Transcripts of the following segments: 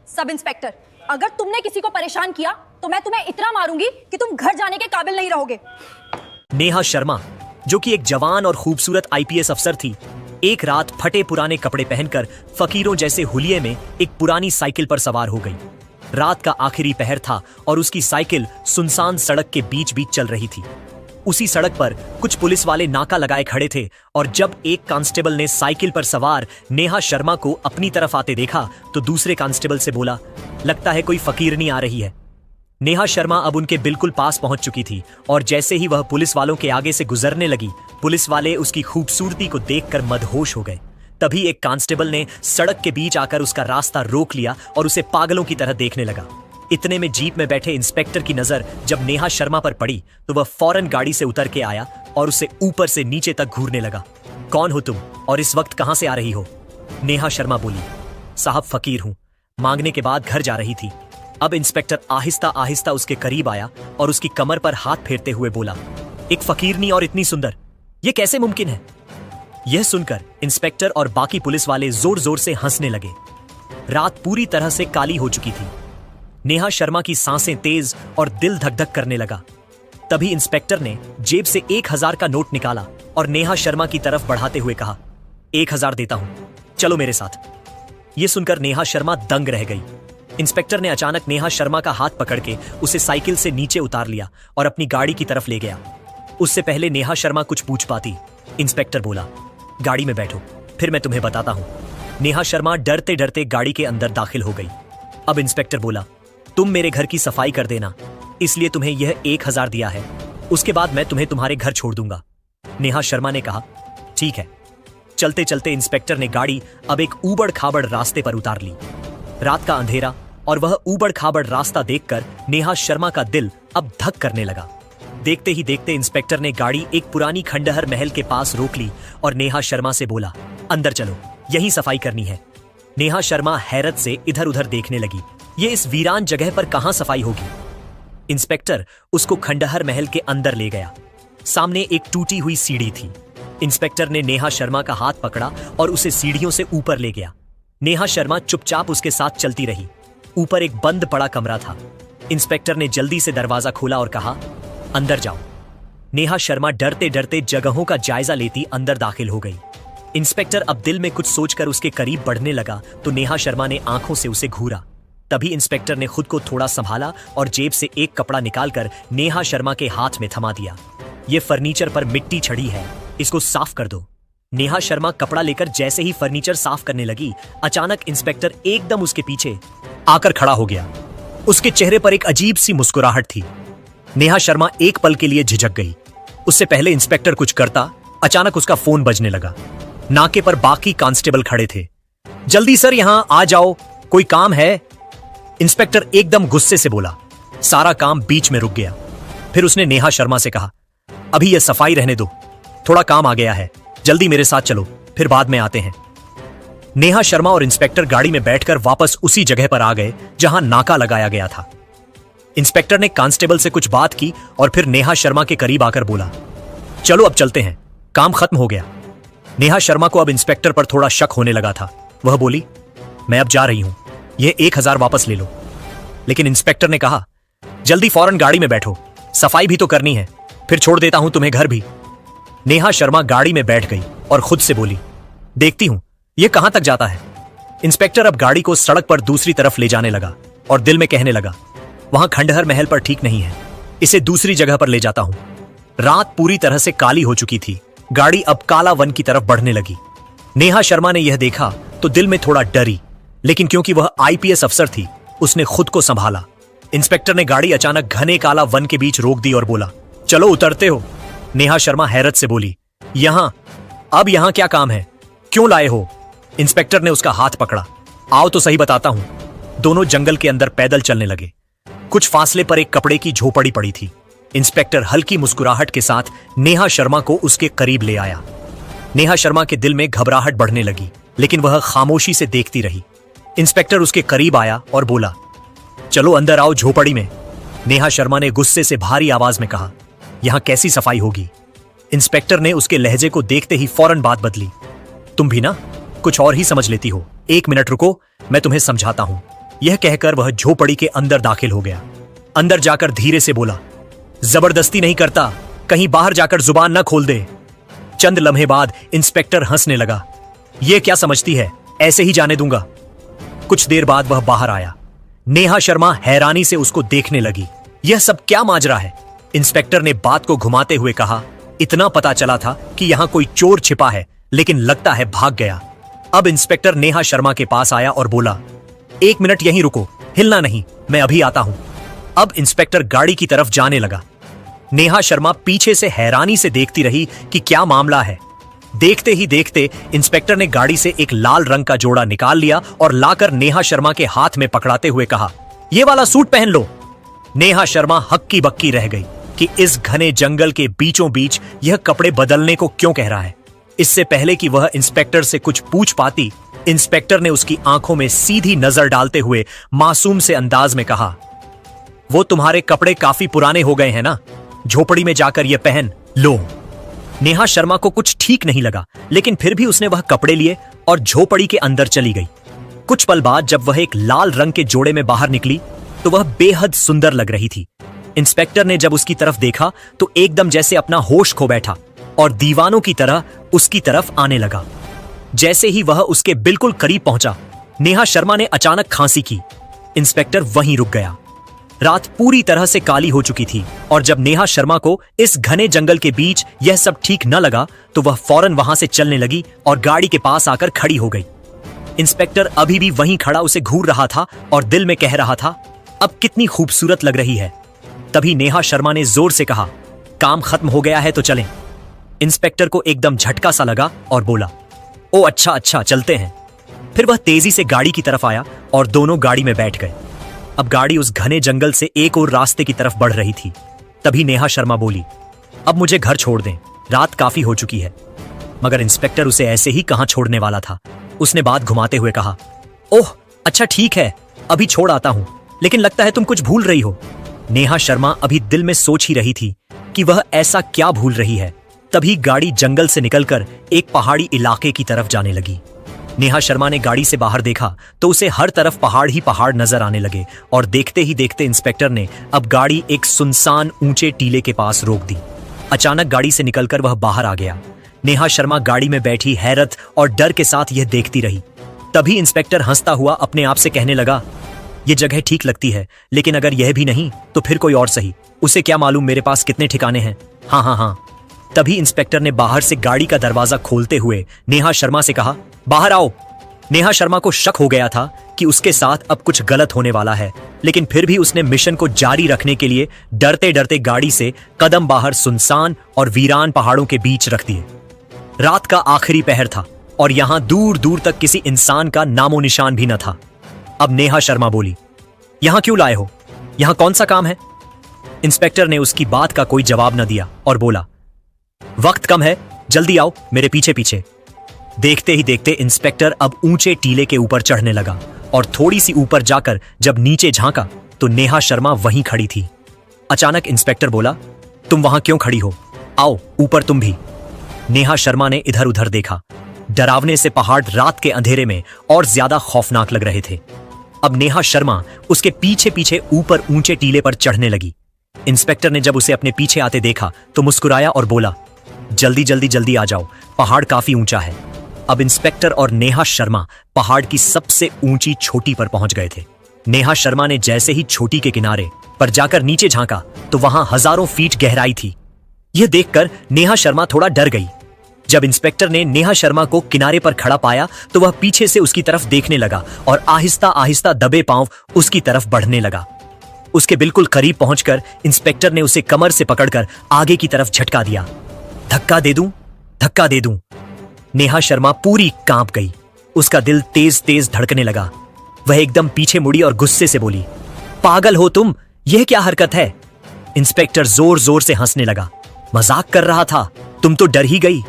Sub inspector, अगर तुमने किसी को परेशान किया तो मैं तुम्हें इतना मारूंगी कि तुम घर जाने के काबिल नहीं रहोगे। नेहा शर्मा, जो कि एक जवान और खूबसूरत आईपीएस अफसर थी, एक रात फटे पुराने कपड़े पहनकर फकीरों जैसे हुलिये में एक पुरानी साइकिल पर सवार हो गई। रात का आखिरी पहर था और उसकी साइकिल सुनसान सड़क के बीच बीच चल रही थी। उसी सड़क पर कुछ पुलिस वाले नाका लगाए खड़े थे और जब एक कांस्टेबल ने साइकिल पर सवार नेहा शर्मा को अपनी तरफ आते देखा तो दूसरे कांस्टेबल से बोला, लगता है कोई फकीरनी आ रही है। नेहा शर्मा अब उनके बिल्कुल पास पहुंच चुकी थी और जैसे ही वह पुलिस वालों के आगे से गुजरने लगी, पुलिस वाले उसकी खूबसूरती को देखकर मदहोश हो गए। तभी एक कांस्टेबल ने सड़क के बीच आकर उसका रास्ता रोक लिया और उसे पागलों की तरह देखने लगा। इतने में जीप में बैठे इंस्पेक्टर की नजर जब नेहा शर्मा पर पड़ी तो वह फौरन गाड़ी से उतर के आया और उसे ऊपर से नीचे तक घूरने लगा। कौन हो तुम और इस वक्त कहां से आ रही हो? नेहा शर्मा बोली, साहब फकीर हूं, मांगने के बाद घर जा रही थी। अब इंस्पेक्टर आहिस्ता आहिस्ता उसके करीब आया और उसकी कमर पर हाथ फेरते हुए बोला, एक फकीरनी और इतनी सुंदर, यह कैसे मुमकिन है? यह सुनकर इंस्पेक्टर और बाकी पुलिस वाले जोर जोर से हंसने लगे। रात पूरी तरह से काली हो चुकी थी। नेहा शर्मा की सांसें तेज और दिल धक धक करने लगा। तभी इंस्पेक्टर ने जेब से 1000 का नोट निकाला और नेहा शर्मा की तरफ बढ़ाते हुए कहा, 1000 देता हूं, चलो मेरे साथ। यह सुनकर नेहा शर्मा दंग रह गई। इंस्पेक्टर ने अचानक नेहा शर्मा का हाथ पकड़ के उसे साइकिल से नीचे उतार लिया और अपनी गाड़ी की तरफ ले गया। उससे पहले नेहा शर्मा कुछ पूछ पाती, इंस्पेक्टर बोला, गाड़ी में बैठो, फिर मैं तुम्हें बताता हूं। नेहा शर्मा डरते डरते गाड़ी के अंदर दाखिल हो गई। अब इंस्पेक्टर बोला, तुम मेरे घर की सफाई कर देना, इसलिए तुम्हें यह 1000 दिया है, उसके बाद मैं तुम्हें तुम्हारे घर छोड़ दूंगा। नेहा शर्मा ने कहा, ठीक है। चलते चलते इंस्पेक्टर ने गाड़ी अब एक ऊबड़ खाबड़ रास्ते पर उतार ली। रात का अंधेरा और वह ऊबड़ खाबड़ रास्ता देखकर नेहा शर्मा का दिल अब धक करने लगा। देखते ही देखते इंस्पेक्टर ने गाड़ी एक पुरानी खंडहर महल के पास रोक ली और नेहा शर्मा से बोला, अंदर चलो, यहीं सफाई करनी है। नेहा शर्मा हैरत से इधर उधर देखने लगी, ये इस वीरान जगह पर कहां सफाई होगी? इंस्पेक्टर उसको खंडहर महल के अंदर ले गया। सामने एक टूटी हुई सीढ़ी थी। इंस्पेक्टर ने नेहा शर्मा का हाथ पकड़ा और उसे सीढ़ियों से ऊपर ले गया। नेहा शर्मा चुपचाप उसके साथ चलती रही। ऊपर एक बंद पड़ा कमरा था। इंस्पेक्टर ने जल्दी से दरवाजा खोला और कहा, अंदर जाओ। नेहा शर्मा डरते डरते जगहों का जायजा लेती अंदर दाखिल हो गई। इंस्पेक्टर अब दिल में कुछ सोचकर उसके करीब बढ़ने लगा तो नेहा शर्मा ने आंखों से उसे घूरा। तभी इंस्पेक्टर ने खुद को थोड़ा संभाला और जेब से एक कपड़ा निकालकर नेहा शर्मा के हाथ में थमा दिया। ये फर्नीचर पर मिट्टी चढ़ी है, इसको साफ कर दो। नेहा शर्मा कपड़ा लेकर जैसे ही फर्नीचर साफ करने लगी, अचानक इंस्पेक्टर एकदम उसके पीछे आकर खड़ा हो गया। उसके चेहरे पर एक अजीब सी मुस्कुराहट थी। नेहा शर्मा एक पल के लिए झिझक गई। उससे पहले इंस्पेक्टर कुछ करता, अचानक उसका फोन बजने लगा। नाके पर बाकी कांस्टेबल खड़े थे। जल्दी सर यहां आ जाओ, कोई काम है। इंस्पेक्टर एकदम गुस्से से बोला। सारा काम बीच में रुक गया। फिर उसने नेहा शर्मा से कहा, अभी यह सफाई रहने दो, थोड़ा काम आ गया है, जल्दी मेरे साथ चलो, फिर बाद में आते हैं। नेहा शर्मा और इंस्पेक्टर गाड़ी में बैठकर वापस उसी जगह पर आ गए जहां नाका लगाया गया था। इंस्पेक्टर ने कांस्टेबल से कुछ बात की और फिर नेहा शर्मा के करीब आकर बोला, चलो अब चलते हैं, काम खत्म हो गया। नेहा शर्मा को अब इंस्पेक्टर पर थोड़ा शक होने लगा था। वह बोली, मैं अब जा रही हूं, यह 1000 वापस ले लो। लेकिन इंस्पेक्टर ने कहा, जल्दी फौरन गाड़ी में बैठो, सफाई भी तो करनी है, फिर छोड़ देता हूं तुम्हें घर भी। नेहा शर्मा गाड़ी में बैठ गई और खुद से बोली, देखती हूं यह कहां तक जाता है। इंस्पेक्टर अब गाड़ी को सड़क पर दूसरी तरफ ले जाने लगा और दिल में कहने लगा, वहां खंडहर महल पर ठीक नहीं है, इसे दूसरी जगह पर ले जाता हूं। रात पूरी तरह से काली हो चुकी थी। गाड़ी अब काला वन की तरफ बढ़ने लगी। नेहा शर्मा ने यह देखा तो दिल में थोड़ा डरी, लेकिन क्योंकि वह आईपीएस अफसर थी, उसने खुद को संभाला। इंस्पेक्टर ने गाड़ी अचानक घने काला वन के बीच रोक दी और बोला, चलो उतरते हो। नेहा शर्मा हैरत से बोली, अब यहां क्या काम है, क्यों लाए हो? इंस्पेक्टर ने उसका हाथ पकड़ा। आओ तो सही बताता हूं। दोनों जंगल के अंदर पैदल चलने लगे। कुछ फासले पर एक कपड़े की झोपड़ी पड़ी थी। इंस्पेक्टर हल्की मुस्कुराहट के साथ नेहा शर्मा को उसके करीब ले आया। नेहा शर्मा के दिल में घबराहट बढ़ने लगी, लेकिन वह खामोशी से देखती रही। इंस्पेक्टर उसके करीब आया और बोला, चलो अंदर आओ झोपड़ी में। नेहा शर्मा ने गुस्से से भारी आवाज में कहा, यहां कैसी सफाई होगी? इंस्पेक्टर ने उसके लहजे को देखते ही फौरन बात बदली, तुम भी ना कुछ और ही समझ लेती हो, 1 मिनट रुको, मैं तुम्हें समझाता हूं। यह कहकर वह झोपड़ी के अंदर दाखिल हो गया। अंदर जाकर धीरे से बोला, जबरदस्ती नहीं करता, कहीं बाहर जाकर जुबान न खोल दे। चंद लम्हे बाद इंस्पेक्टर हंसने लगा। यह क्या समझती है, ऐसे ही जाने दूंगा। कुछ देर बाद वह बाहर आया। नेहा शर्मा हैरानी से उसको देखने लगी। यह सब क्या माजरा है? इंस्पेक्टर ने बात को घुमाते हुए कहा, इतना पता चला था कि यहां कोई चोर छिपा है, लेकिन लगता है भाग गया। अब इंस्पेक्टर नेहा शर्मा के पास आया और बोला, 1 मिनट यहीं रुको, हिलना नहीं, मैं अभी आता हूं। अब इंस्पेक्टर गाड़ी की तरफ जाने लगा। नेहा शर्मा पीछे से हैरानी से देखती रही कि क्या मामला है। देखते ही देखते इंस्पेक्टर ने गाड़ी से एक लाल रंग का जोड़ा निकाल लिया और लाकर नेहा शर्मा के हाथ में पकड़ाते हुए कहा, यह वाला सूट पहन लो। नेहा शर्मा हक्की बक्की रह गई कि इस घने जंगल के बीचों बीच यह कपड़े बदलने को क्यों कह रहा है। इससे पहले कि वह इंस्पेक्टर से कुछ पूछ पाती, इंस्पेक्टर ने उसकी आंखों में सीधी नजर डालते हुए मासूम से अंदाज में कहा, वो तुम्हारे कपड़े काफी पुराने हो गए हैं ना, झोपड़ी में जाकर ये पहन लो। नेहा शर्मा को कुछ ठीक नहीं लगा, लेकिन फिर भी उसने वह कपड़े लिए और झोपड़ी के अंदर चली गई। कुछ पल बाद जब वह एक लाल रंग के जोड़े में बाहर निकली तो वह बेहद सुंदर लग रही थी। इंस्पेक्टर ने जब उसकी तरफ देखा तो एकदम जैसे अपना होश खो बैठा और दीवानों की तरह उसकी तरफ आने लगा। जैसे ही वह उसके बिल्कुल करीब पहुंचा, नेहा शर्मा ने अचानक खांसी की। इंस्पेक्टर वहीं रुक गया। रात पूरी तरह से काली हो चुकी थी और जब नेहा शर्मा को इस घने जंगल के बीच यह सब ठीक न लगा तो वह फौरन वहां से चलने लगी और गाड़ी के पास आकर खड़ी हो गई। इंस्पेक्टर अभी भी वहीं खड़ा उसे घूर रहा था और दिल में कह रहा था, अब कितनी खूबसूरत लग रही है। तभी नेहा शर्मा ने जोर से कहा, काम खत्म हो गया है तो चलें। इंस्पेक्टर को एकदम झटका सा लगा और बोला, ओ अच्छा अच्छा, चलते हैं। फिर वह तेजी से गाड़ी की तरफ आया और दोनों गाड़ी में बैठ गए। अब गाड़ी उस घने जंगल से एक और रास्ते की तरफ बढ़ रही थी। तभी नेहा शर्मा बोली, अब मुझे घर छोड़ दें, रात काफी हो चुकी है। मगर इंस्पेक्टर उसे ऐसे ही कहां छोड़ने वाला था। उसने बात घुमाते हुए कहा, ओह अच्छा ठीक है, अभी छोड़ आता हूं, लेकिन लगता है तुम कुछ भूल रही हो। नेहा शर्मा अभी दिल में सोच ही रही थी कि वह ऐसा क्या भूल रही है। तभी गाड़ी जंगल से निकलकर एक पहाड़ी इलाके की तरफ जाने लगी। नेहा शर्मा ने गाड़ी से बाहर देखा तो उसे हर तरफ पहाड़ ही पहाड़ नजर आने लगे और देखते ही देखते इंस्पेक्टर ने अब गाड़ी एक सुनसान ऊंचे टीले के पास रोक दी। अचानक गाड़ी से निकलकर वह बाहर आ गया। नेहा शर्मा गाड़ी में बैठी हैरत और डर के साथ यह देखती रही। तभी इंस्पेक्टर हंसता हुआ अपने आप से कहने लगा, यह जगह ठीक लगती है, लेकिन अगर यह भी नहीं तो फिर कोई और सही, उसे क्या मालूम मेरे पास कितने ठिकाने हैं। हाँ हाँ हाँ। तभी इंस्पेक्टर ने बाहर से गाड़ी का दरवाजा खोलते हुए नेहा शर्मा से कहा, बाहर आओ। नेहा शर्मा को शक हो गया था कि उसके साथ अब कुछ गलत होने वाला है, लेकिन फिर भी उसने मिशन को जारी रखने के लिए डरते डरते गाड़ी से कदम बाहर सुनसान और वीरान पहाड़ों के बीच रख दिए। रात का आखिरी पहर था और यहां दूर दूर तक किसी इंसान का नामो निशान भी न था। अब नेहा शर्मा बोली, यहां क्यों लाए हो, यहां कौन सा काम है? इंस्पेक्टर ने उसकी बात का कोई जवाब न दिया और बोला, वक्त कम है, जल्दी आओ मेरे पीछे पीछे। देखते ही देखते इंस्पेक्टर अब ऊंचे टीले के ऊपर चढ़ने लगा और थोड़ी सी ऊपर जाकर जब नीचे झांका तो नेहा शर्मा वहीं खड़ी थी। अचानक इंस्पेक्टर बोला, तुम वहां क्यों खड़ी हो, आओ ऊपर तुम भी। नेहा शर्मा ने इधर उधर देखा। डरावने से पहाड़ रात के अंधेरे में और ज्यादा खौफनाक लग रहे थे। अब नेहा शर्मा उसके पीछे पीछे ऊपर ऊंचे टीले पर चढ़ने लगी। इंस्पेक्टर ने जब उसे अपने पीछे आते देखा तो मुस्कुराया और बोला, जल्दी जल्दी जल्दी आ जाओ, पहाड़ काफी ऊंचा है। अब इंस्पेक्टर और नेहा शर्मा पहाड़ की सबसे ऊंची चोटी पर पहुंच गए थे। नेहा शर्मा ने जैसे ही चोटी के किनारे पर जाकर नीचे झांका तो वहां हजारों फीट गहराई थी। यह देखकर नेहा शर्मा थोड़ा डर गई। जब इंस्पेक्टर ने नेहा शर्मा को किनारे पर खड़ा पाया तो वह पीछे से उसकी तरफ देखने लगा और आहिस्ता आहिस्ता दबे पांव उसकी तरफ बढ़ने लगा। उसके बिल्कुल करीब पहुंचकर इंस्पेक्टर ने उसे कमर से पकड़कर आगे की तरफ झटका दिया। धक्का दे दूं, धक्का दे दूं। नेहा शर्मा पूरी कांप गई। उसका दिल तेज तेज धड़कने लगा। वह एकदम पीछे मुड़ी और गुस्से से बोली, पागल हो तुम, यह क्या हरकत है? इंस्पेक्टर जोर जोर से हंसने लगा। मजाक कर रहा था, तुम तो डर ही गई।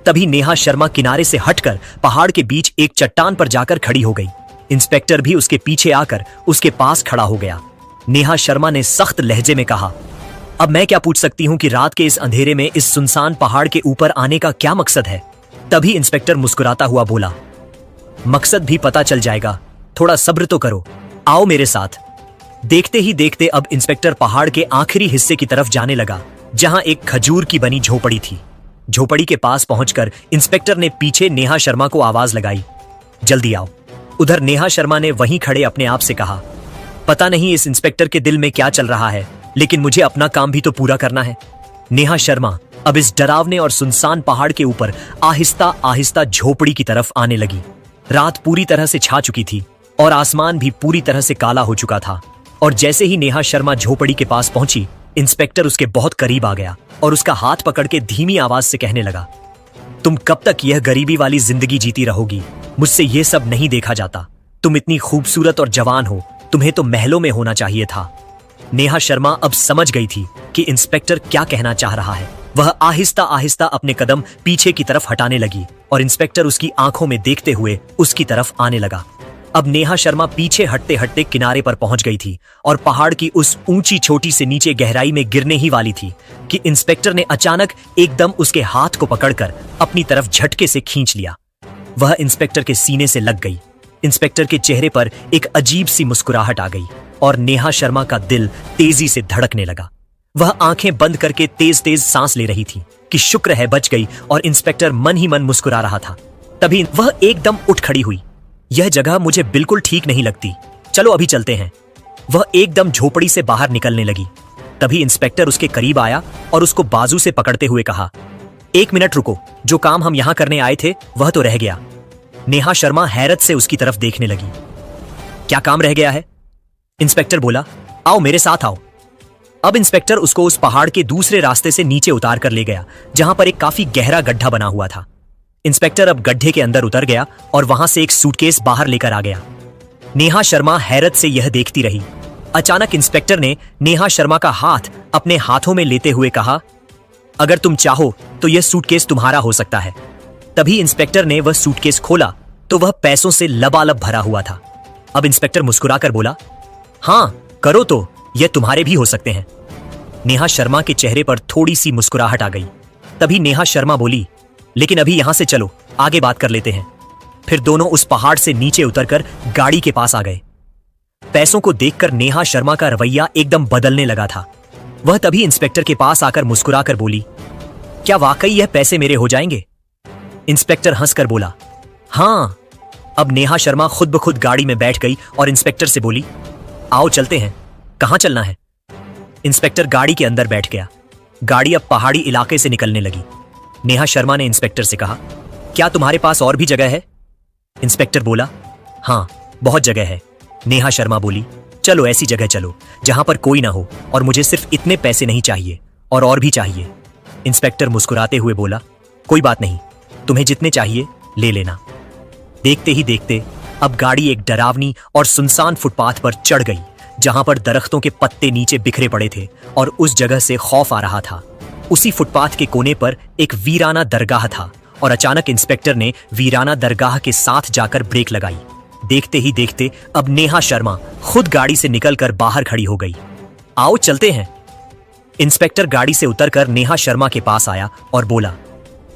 तभी नेहा शर्मा किनारे से हटकर पहाड़ के बीच एक चट्टान पर जाकर खड़ी हो गई। इंस्पेक्टर भी उसके पीछे आकर उसके पास खड़ा हो गया। नेहा शर्मा ने सख्त लहजे में कहा, अब मैं क्या पूछ सकती हूं कि रात के इस अंधेरे में इस सुनसान पहाड़ के ऊपर आने का क्या मकसद है? तभी इंस्पेक्टर मुस्कुराता हुआ बोला, मकसद भी पता चल जाएगा, थोड़ा सब्र तो करो। आओ मेरे साथ। देखते ही देखते अब इंस्पेक्टर पहाड़ के आखिरी हिस्से की तरफ जाने लगा, जहां एक खजूर की बनी झोपड़ी थी। झोपड़ी के पास पहुंचकर इंस्पेक्टर ने पीछे नेहा शर्मा को आवाज लगाई, जल्दी आओ। उधर नेहा शर्मा ने वहीं खड़े अपने आप से कहा, पता नहीं इस इंस्पेक्टर के दिल में क्या चल रहा है, लेकिन मुझे अपना काम भी तो पूरा करना है। नेहा शर्मा अब इस डरावने और सुनसान पहाड़ के ऊपर आहिस्ता आहिस्ता झोपड़ी की तरफ आने लगी। रात पूरी तरह से छा चुकी थी और आसमान भी पूरी तरह से काला हो चुका था। और जैसे ही नेहा शर्मा झोपड़ी के पास पहुंची, इंस्पेक्टर उसके बहुत करीब आ गया और उसका हाथ पकड़ के धीमी आवाज से कहने लगा, तुम कब तक यह गरीबी वाली जिंदगी जीती रहोगी? मुझसे यह सब नहीं देखा जाता। तुम इतनी खूबसूरत और जवान हो, तुम्हें तो महलों में होना चाहिए था। नेहा शर्मा अब समझ गई थी कि इंस्पेक्टर क्या कहना चाह रहा है। वह आहिस्ता आहिस्ता अपने कदम पीछे की तरफ हटाने लगी और इंस्पेक्टर उसकी आंखों में देखते हुए उसकी तरफ आने लगा। अब नेहा शर्मा पीछे हटते हटते किनारे पर पहुंच गई थी और पहाड़ की उस ऊंची चोटी से नीचे गहराई में गिरने ही वाली थी कि इंस्पेक्टर ने अचानक एकदम उसके हाथ को पकड़कर अपनी तरफ झटके से खींच लिया। वह इंस्पेक्टर के सीने से लग गई। इंस्पेक्टर के चेहरे पर एक अजीब सी मुस्कुराहट आ गई और नेहा शर्मा का दिल तेजी से धड़कने लगा। वह आंखें बंद करके तेज तेज सांस ले रही थी कि शुक्र है बच गई, और इंस्पेक्टर मन ही मन मुस्कुरा रहा था। तभी वह एकदम उठ खड़ी हुई। यह जगह मुझे बिल्कुल ठीक नहीं लगती, चलो अभी चलते हैं। वह एकदम झोपड़ी से बाहर निकलने लगी। तभी इंस्पेक्टर उसके करीब आया और उसको बाजू से पकड़ते हुए कहा, 1 मिनट रुको, जो काम हम यहां करने आए थे वह तो रह गया। नेहा शर्मा हैरत से उसकी तरफ देखने लगी। क्या काम रह गया है? इंस्पेक्टर बोला, आओ मेरे साथ आओ। अब इंस्पेक्टर उसको उस पहाड़ के दूसरे रास्ते से नीचे उतार कर ले गया, जहां पर एक काफी गहरा गड्ढा बना हुआ था। इंस्पेक्टर अब गड्ढे के अंदर उतर गया और वहां से एक सूटकेस बाहर लेकर आ गया। नेहा शर्मा हैरत से यह देखती रही। अचानक इंस्पेक्टर ने नेहा शर्मा का हाथ अपने हाथों में लेते हुए कहा, अगर तुम चाहो तो यह सूटकेस तुम्हारा हो सकता है। तभी इंस्पेक्टर ने वह सूटकेस खोला तो वह पैसों से लबालब भरा हुआ था। अब इंस्पेक्टर मुस्कुराकर बोला, हां करो तो, यह तुम्हारे भी हो सकते हैं। नेहा शर्मा के चेहरे पर थोड़ी सी मुस्कुराहट आ गई। तभी नेहा शर्मा बोली, लेकिन अभी यहां से चलो, आगे बात कर लेते हैं। फिर दोनों उस पहाड़ से नीचे उतरकर गाड़ी के पास आ गए। पैसों को देखकर नेहा शर्मा का रवैया एकदम बदलने लगा था। वह तभी इंस्पेक्टर के पास आकर मुस्कुराकर बोली, क्या वाकई यह पैसे मेरे हो जाएंगे? इंस्पेक्टर हंसकर बोला, हां। अब नेहा शर्मा खुद ब खुद गाड़ी में बैठ गई और इंस्पेक्टर से बोली, आओ चलते हैं। कहां चलना है? इंस्पेक्टर गाड़ी के अंदर बैठ गया। गाड़ी अब पहाड़ी इलाके से निकलने लगी। नेहा शर्मा ने इंस्पेक्टर से कहा, क्या तुम्हारे पास और भी जगह है? इंस्पेक्टर बोला, हां बहुत जगह है। नेहा शर्मा बोली, चलो ऐसी जगह चलो जहां पर कोई ना हो, और मुझे सिर्फ इतने पैसे नहीं चाहिए और भी चाहिए। इंस्पेक्टर मुस्कुराते हुए बोला, कोई बात नहीं, तुम्हें जितने चाहिए ले लेना। देखते ही देखते अब गाड़ी एक डरावनी और सुनसान फुटपाथ पर चढ़ गई, जहां पर दरख्तों के पत्ते नीचे बिखरे पड़े थे और उस जगह से खौफ आ रहा था। उसी फुटपाथ के कोने पर एक वीराना दरगाह था और अचानक इंस्पेक्टर ने वीराना दरगाह के साथ जाकर ब्रेक लगाई। देखते ही देखते अब नेहा शर्मा खुद गाड़ी से निकलकर बाहर खड़ी हो गई। आओ चलते हैं। इंस्पेक्टर गाड़ी से उतरकर नेहा शर्मा के पास आया और बोला,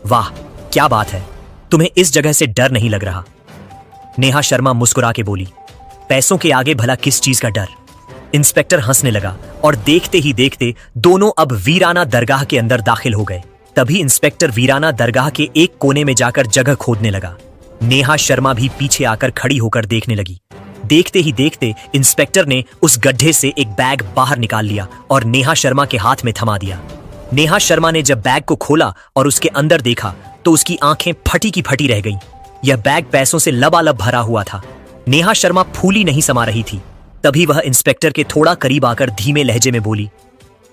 वाह क्या बात है, तुम्हें इस जगह से डर नहीं लग रहा? नेहा शर्मा मुस्कुरा के बोली, पैसों के आगे भला किस चीज का डर? इंस्पेक्टर हंसने लगा और देखते ही देखते दोनों अब वीराना दरगाह के अंदर दाखिल हो गए। तभी इंस्पेक्टर वीराना दरगाह के एक कोने में जाकर जगह खोदने लगा। नेहा शर्मा भी पीछे आकर खड़ी होकर देखने लगी। देखते ही देखते इंस्पेक्टर ने उस गड्ढे से एक बैग बाहर निकाल लिया और नेहा शर्मा के हाथ में थमा दिया। नेहा शर्मा ने जब बैग को खोला और उसके अंदर देखा तो उसकी आंखें फटी की फटी रह गईं। यह बैग पैसों से लबालब भरा हुआ था। नेहा शर्मा फूली नहीं समा रही थी। तभी वह इंस्पेक्टर के थोड़ा करीब आकर धीमे लहजे में बोली,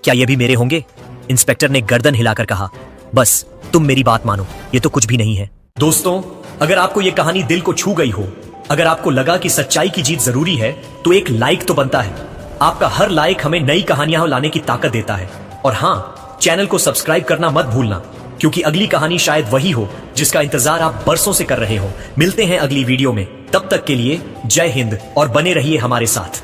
क्या ये भी मेरे होंगे? इंस्पेक्टर ने गर्दन हिलाकर कहा, बस तुम मेरी बात मानो, ये तो कुछ भी नहीं है। दोस्तों, अगर आपको ये कहानी दिल को छू गई हो, अगर आपको लगा कि सच्चाई की जीत जरूरी है, तो एक लाइक तो बनता है। आपका हर लाइक हमें नई कहानियां लाने की ताकत देता है। और हाँ, चैनल को सब्सक्राइब करना मत भूलना, क्योंकि अगली कहानी शायद वही हो जिसका इंतजार आप बरसों से कर रहे हो। मिलते हैं अगली वीडियो में, तब तक के लिए जय हिंद और बने रहिए हमारे साथ।